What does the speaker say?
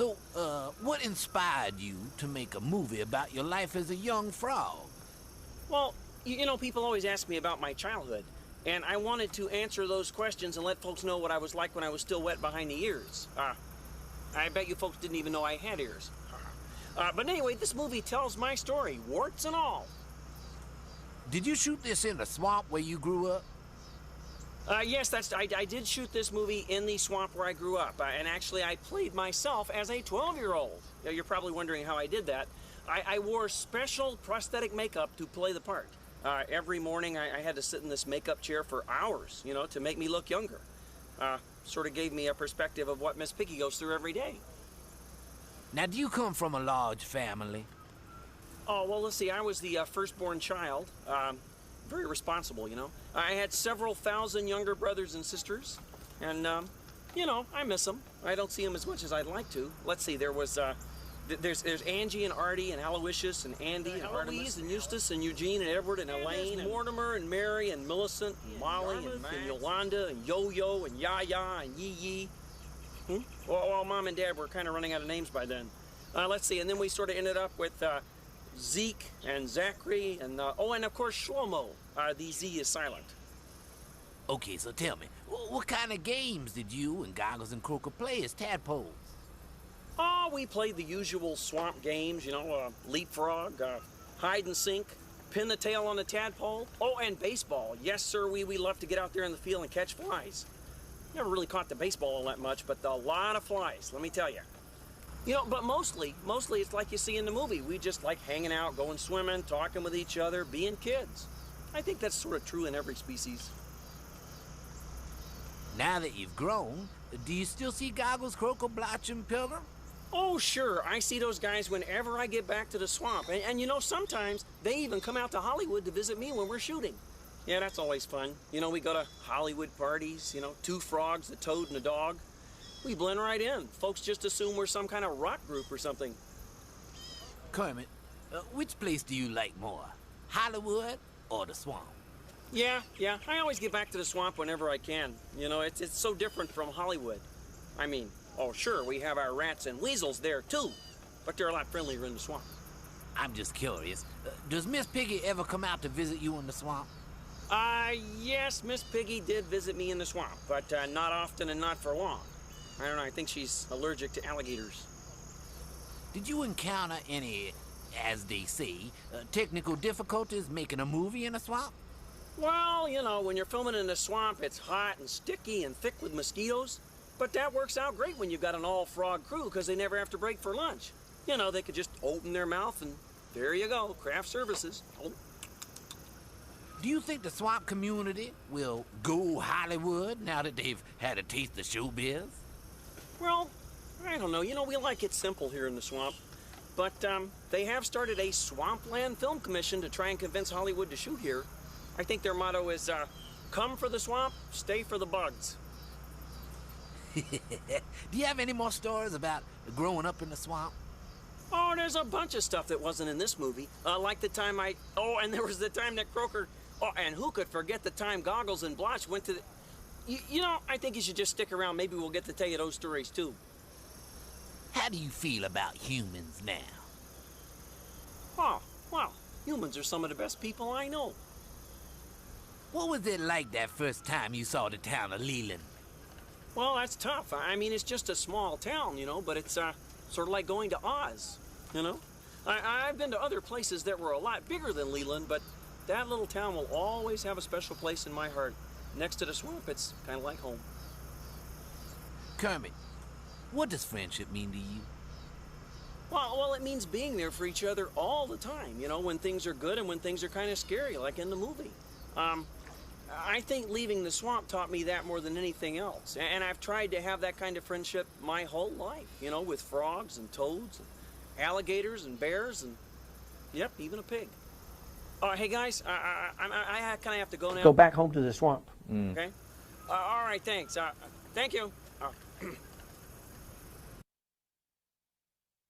So, what inspired you to make a movie about your life as a young frog? Well, you know, people always ask me about my childhood, and I wanted to answer those questions and let folks know what I was like when I was still wet behind the ears. I bet you folks didn't even know I had ears. But anyway, this movie tells my story, warts and all. Did you shoot this in the swamp where you grew up? Yes, I did shoot this movie in the swamp where I grew up, and actually I played myself as a 12-year-old. You're probably wondering how I did that. I wore special prosthetic makeup to play the part. Every morning I had to sit in this makeup chair for hours, you know, to make me look younger. Sort of gave me a perspective of what Miss Piggy goes through every day. Now, do you come from a large family? Oh, well, let's see, I was the firstborn child. Very responsible, you know. I had several thousand younger brothers and sisters, and, you know, I miss them. I don't see them as much as I'd like to. Let's see, there was, there's Angie and Artie and Aloysius and Andy and Artemis and Eustace and Eugene and Edward and Elaine and Mortimer and Mary and Millicent and Molly and Yolanda and Yo-Yo and Yaya and Yee-Yee. Well, Mom and Dad were kind of running out of names by then. Let's see, and then we sort of ended up with Zeke and Zachary and, oh, and of course Shlomo. The Z is silent. Okay, so tell me, what kind of games did you and Goggles and Croaker play as tadpoles? Oh, we played the usual swamp games, you know, leapfrog, hide and seek, pin the tail on the tadpole. Oh, and baseball. Yes, sir, we loved to get out there in the field and catch flies. Never really caught the baseball all that much, but a lot of flies, let me tell you. You know, but mostly it's like you see in the movie. We just like hanging out, going swimming, talking with each other, being kids. I think that's sort of true in every species. Now that you've grown, do you still see Goggles, Croaker, Blotch, and Pilgrim? Oh, sure. I see those guys whenever I get back to the swamp. And you know, sometimes they even come out to Hollywood to visit me when we're shooting. Yeah, that's always fun. You know, we go to Hollywood parties, you know, two frogs, a toad, and a dog. We blend right in. Folks just assume we're some kind of rock group or something. Kermit, which place do you like more, Hollywood or the swamp? Yeah, I always get back to the swamp whenever I can. You know, it's so different from Hollywood. I mean, oh, sure, we have our rats and weasels there, too. But they're a lot friendlier in the swamp. I'm just curious. Does Miss Piggy ever come out to visit you in the swamp? Yes, Miss Piggy did visit me in the swamp, but not often and not for long. I don't know, I think she's allergic to alligators. Did you encounter any, as they say, technical difficulties making a movie in a swamp? Well, you know, when you're filming in the swamp, it's hot and sticky and thick with mosquitoes. But that works out great when you've got an all-frog crew, because they never have to break for lunch. You know, they could just open their mouth and there you go, craft services. Oh. Do you think the swamp community will go Hollywood now that they've had a taste of showbiz? Well, I don't know. You know, we like it simple here in the swamp. But they have started a Swampland Film Commission to try and convince Hollywood to shoot here. I think their motto is, come for the swamp, stay for the bugs. Do you have any more stories about growing up in the swamp? Oh, there's a bunch of stuff that wasn't in this movie. Like the time oh, and there was the time that Croaker... Oh, and who could forget the time Goggles and Blotch went to the... You know, I think you should just stick around. Maybe we'll get to tell you those stories, too. How do you feel about humans now? Oh, well, humans are some of the best people I know. What was it like that first time you saw the town of Leland? Well, that's tough. I mean, it's just a small town, you know, but it's sort of like going to Oz, you know? I've been to other places that were a lot bigger than Leland, but that little town will always have a special place in my heart. Next to the swamp, it's kind of like home. Kermit, what does friendship mean to you? Well, it means being there for each other all the time, you know, when things are good and when things are kind of scary, like in the movie. I think leaving the swamp taught me that more than anything else. And I've tried to have that kind of friendship my whole life, you know, with frogs and toads and alligators and bears and, yep, even a pig. Hey, guys, I kind of have to go now. Go back home to the swamp. Okay? All right, thanks. Thank you.